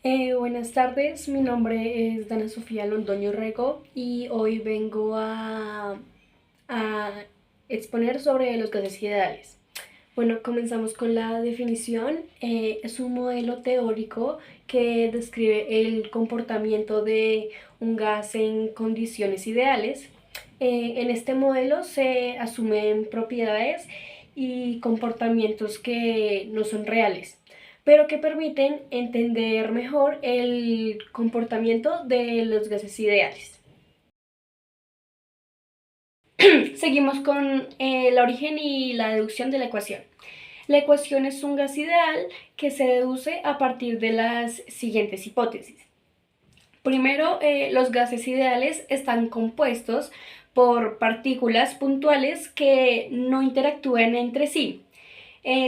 Buenas tardes, mi nombre es Dana Sofía Londoño Rego y hoy vengo a exponer sobre los gases ideales. Bueno, comenzamos con la definición. Es un modelo teórico que describe el comportamiento de un gas en condiciones ideales. En este modelo se asumen propiedades y comportamientos que no son reales, pero que permiten entender mejor el comportamiento de los gases ideales. Seguimos con el origen y la deducción de la ecuación. La ecuación es un gas ideal que se deduce a partir de las siguientes hipótesis. Primero, los gases ideales están compuestos por partículas puntuales que no interactúan entre sí.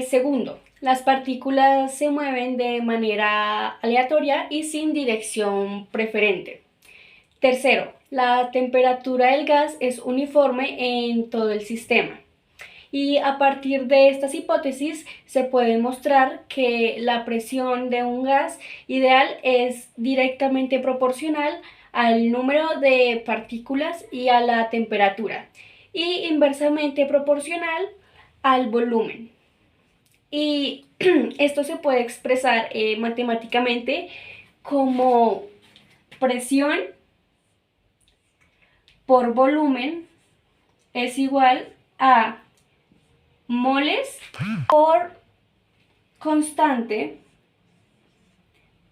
Segundo, las partículas se mueven de manera aleatoria y sin dirección preferente. Tercero, la temperatura del gas es uniforme en todo el sistema. Y a partir de estas hipótesis se puede mostrar que la presión de un gas ideal es directamente proporcional al número de partículas y a la temperatura, y inversamente proporcional al volumen. Y esto se puede expresar matemáticamente como presión por volumen es igual a moles por constante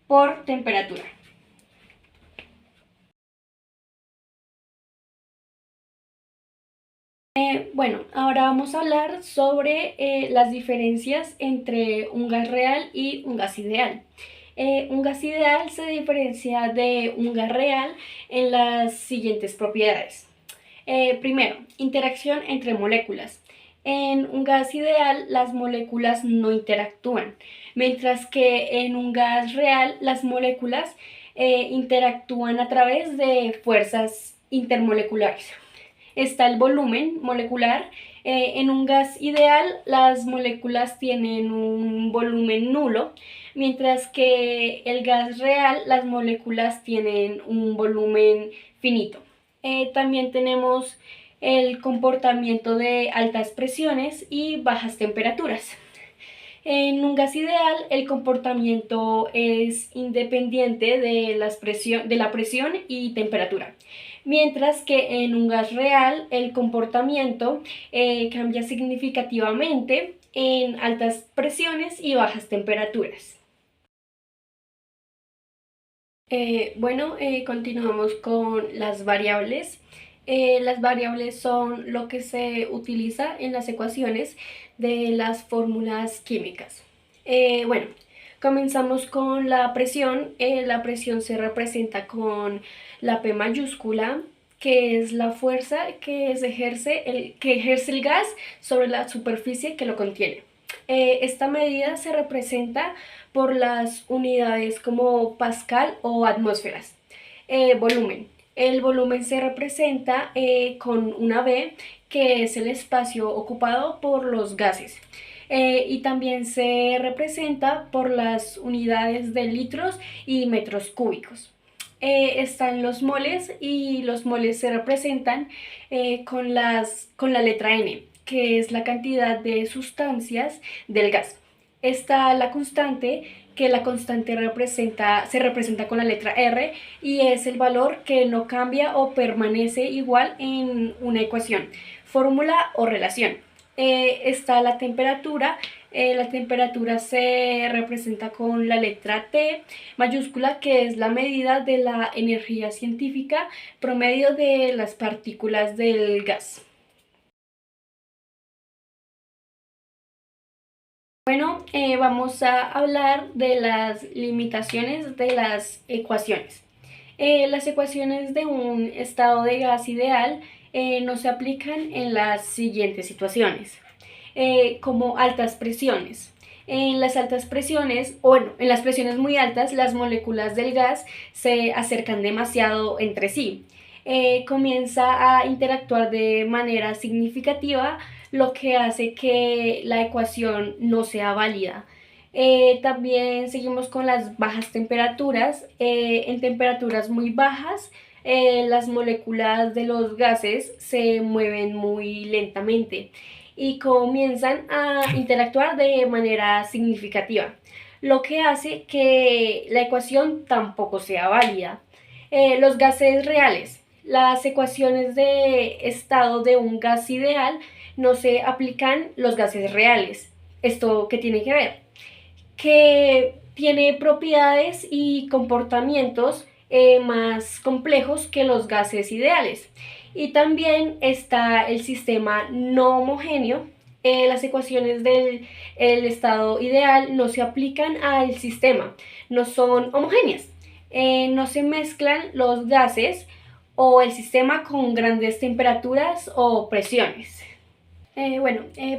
por temperatura. Bueno, ahora vamos a hablar sobre las diferencias entre un gas real y un gas ideal. Un gas ideal se diferencia de un gas real en las siguientes propiedades. Primero, interacción entre moléculas. En un gas ideal las moléculas no interactúan, mientras que en un gas real las moléculas interactúan a través de fuerzas intermoleculares. Está el volumen molecular. En un gas ideal las moléculas tienen un volumen nulo, mientras que el gas real las moléculas tienen un volumen finito. También tenemos el comportamiento de altas presiones y bajas temperaturas. En un gas ideal el comportamiento es independiente de la presión y temperatura, mientras que en un gas real el comportamiento cambia significativamente en altas presiones y bajas temperaturas. Continuamos con las variables. Las variables son lo que se utiliza en las ecuaciones de las fórmulas químicas. Bueno, comenzamos con la presión. La presión se representa con la P mayúscula, que es la fuerza que ejerce el gas sobre la superficie que lo contiene. Esta medida se representa por las unidades como pascal o atmósferas. Volumen. El volumen se representa con una V, que es el espacio ocupado por los gases. Y también se representa por las unidades de litros y metros cúbicos. Están los moles, y los moles se representan con la letra N, que es la cantidad de sustancias del gas. Está la constante, que la constante se representa con la letra R, y es el valor que no cambia o permanece igual en una ecuación, fórmula o relación. Está la temperatura se representa con la letra T mayúscula, que es la medida de la energía científica promedio de las partículas del gas. Bueno, vamos a hablar de las limitaciones de las ecuaciones. Las ecuaciones de un estado de gas ideal no se aplican en las siguientes situaciones, como altas presiones. En las altas presiones, o bueno, en las presiones muy altas, las moléculas del gas se acercan demasiado entre sí. Comienza a interactuar de manera significativa, lo que hace que la ecuación no sea válida. También seguimos con las bajas temperaturas. En temperaturas muy bajas, las moléculas de los gases se mueven muy lentamente y comienzan a interactuar de manera significativa, lo que hace que la ecuación tampoco sea válida. Los gases reales. Las ecuaciones de estado de un gas ideal no se aplican los gases reales. ¿Esto qué tiene que ver? Que tiene propiedades y comportamientos más complejos que los gases ideales. Y también está el sistema no homogéneo. Las ecuaciones del el estado ideal no se aplican al sistema, no son homogéneas. No se mezclan los gases o el sistema con grandes temperaturas o presiones.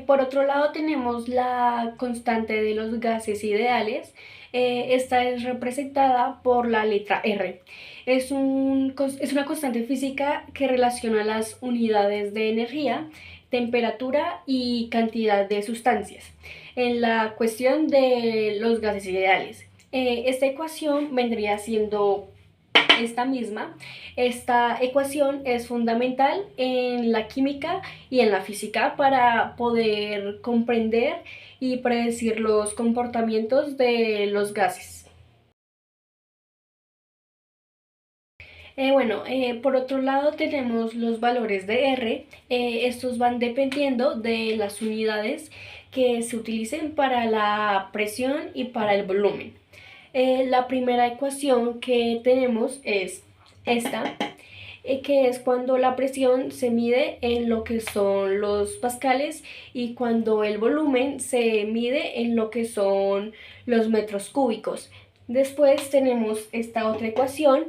Por otro lado tenemos la constante de los gases ideales. Esta es representada por la letra R. Es una constante física que relaciona las unidades de energía, temperatura y cantidad de sustancias en la cuestión de los gases ideales. Esta ecuación vendría siendo esta misma. Esta ecuación es fundamental en la química y en la física para poder comprender y predecir los comportamientos de los gases. Por otro lado tenemos los valores de R. Estos van dependiendo de las unidades que se utilicen para la presión y para el volumen. La primera ecuación que tenemos es esta, que es cuando la presión se mide en lo que son los pascales y cuando el volumen se mide en lo que son los metros cúbicos. Después tenemos esta otra ecuación,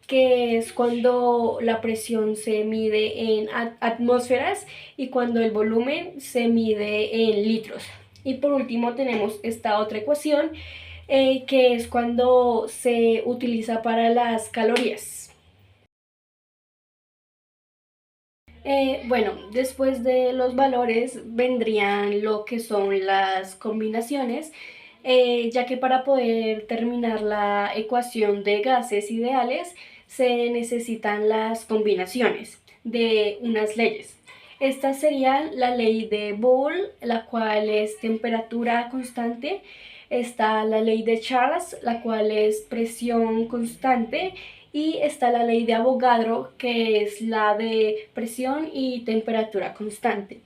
que es cuando la presión se mide en atmósferas y cuando el volumen se mide en litros. Y por último tenemos esta otra ecuación, que es cuando se utiliza para las calorías. Después de los valores vendrían lo que son las combinaciones, ya que para poder terminar la ecuación de gases ideales se necesitan las combinaciones de unas leyes. Esta sería la ley de Boole, la cual es temperatura constante. Está la ley de Charles, la cual es presión constante, y está la ley de Avogadro, que es la de presión y temperatura constante.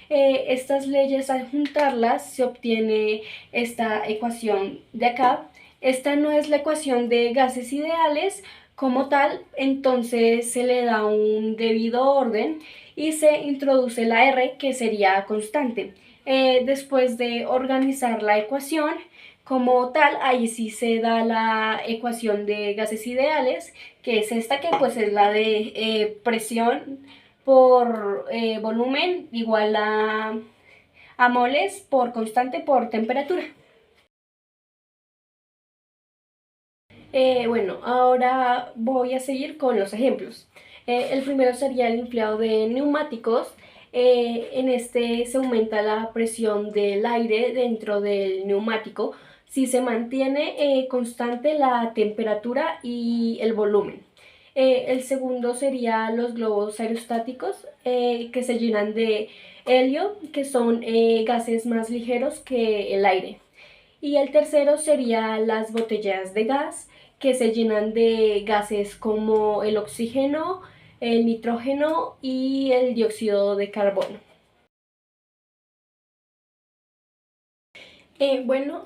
Estas leyes, al juntarlas se obtiene esta ecuación de acá. Esta no es la ecuación de gases ideales como tal, entonces se le da un debido orden y se introduce la R, que sería constante. Después de organizar la ecuación como tal, ahí sí se da la ecuación de gases ideales, que es esta, que pues es la de presión por volumen igual a moles por constante por temperatura. Ahora voy a seguir con los ejemplos. El primero sería el empleado de neumáticos. En este se aumenta la presión del aire dentro del neumático si se mantiene constante la temperatura y el volumen. El segundo sería los globos aerostáticos, que se llenan de helio, que son gases más ligeros que el aire. Y el tercero sería las botellas de gas, que se llenan de gases como el oxígeno, el nitrógeno y el dióxido de carbono.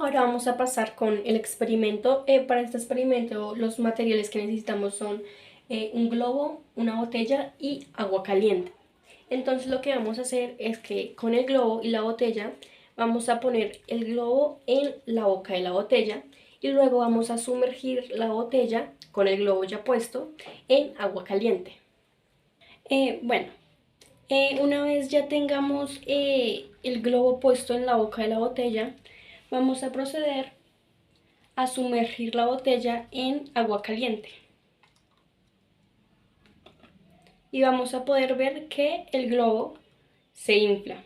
Ahora vamos a pasar con el experimento. Para este experimento los materiales que necesitamos son un globo, una botella y agua caliente. Entonces lo que vamos a hacer es que con el globo y la botella vamos a poner el globo en la boca de la botella y luego vamos a sumergir la botella con el globo ya puesto en agua caliente. Una vez ya tengamos el globo puesto en la boca de la botella, vamos a proceder a sumergir la botella en agua caliente. Y vamos a poder ver que el globo se infla.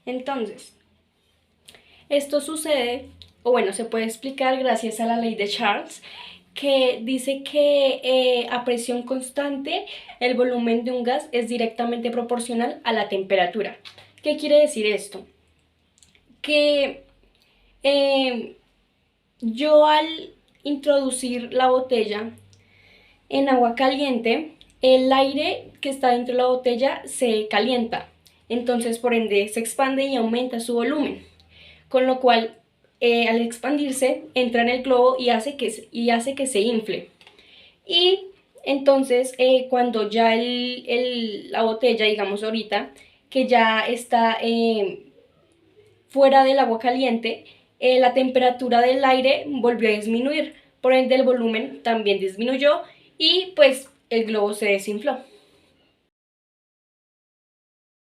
Entonces, Esto sucede, o bueno, se puede explicar gracias a la ley de Charles, que dice que a presión constante el volumen de un gas es directamente proporcional a la temperatura. ¿Qué quiere decir esto? Que eh, yo al introducir la botella en agua caliente, el aire que está dentro de la botella se calienta, entonces por ende se expande y aumenta su volumen, con lo cual al expandirse entra en el globo y hace que se infle. Y entonces cuando ya la botella, digamos ahorita, que ya está fuera del agua caliente, la temperatura del aire volvió a disminuir, por ende el volumen también disminuyó y pues el globo se desinfló.